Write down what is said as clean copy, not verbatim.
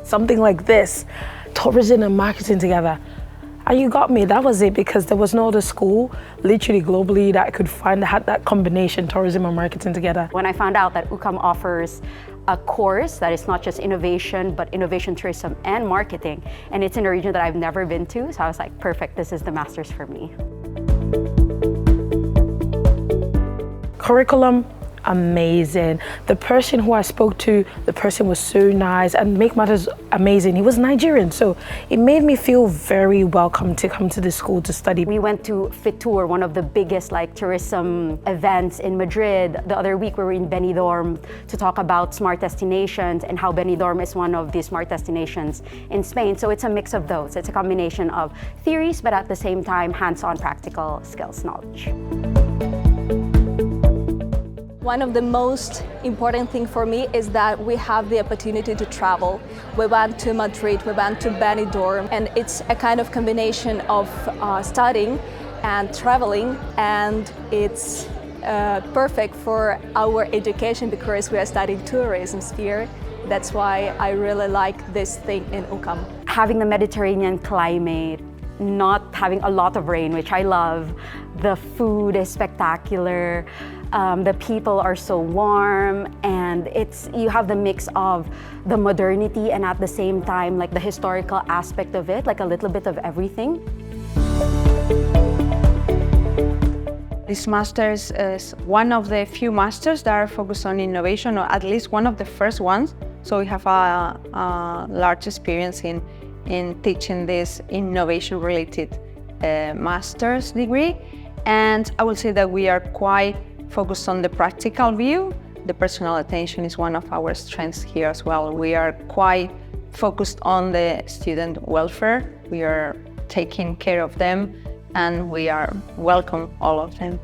something like this, tourism and marketing together. And you got me, that was it, because there was no other school, literally globally, that I could find that had that combination, tourism and marketing together. When I found out that UCAM offers a course that is not just innovation, but innovation, tourism, and marketing, and it's in a region that I've never been to, so I was like, perfect, this is the master's for me. Curriculum, amazing. The person who I spoke to, the person was so nice, and make matters amazing, he was Nigerian, so it made me feel very welcome to come to the school to study. We went to Fitur, one of the biggest tourism events in Madrid. The other week we were in Benidorm to talk about smart destinations and how Benidorm is one of the smart destinations in Spain. So it's a mix of those. It's a combination of theories, but at the same time, hands-on practical skills knowledge. One of the most important things for me is that we have the opportunity to travel. We went to Madrid, we went to Benidorm, and it's a kind of combination of studying and traveling, and it's perfect for our education because we are studying tourism here. That's why I really like this thing in UCAM. Having the Mediterranean climate, not having a lot of rain, which I love, the food is spectacular, the people are so warm, and you have the mix of the modernity and at the same time the historical aspect of it, a little bit of everything. This master's is one of the few masters that are focused on innovation, or at least one of the first ones. So we have a large experience in teaching this innovation-related master's degree. And I will say that we are quite focused on the practical view. The personal attention is one of our strengths here as well. We are quite focused on the student welfare. We are taking care of them, and we are welcome all of them.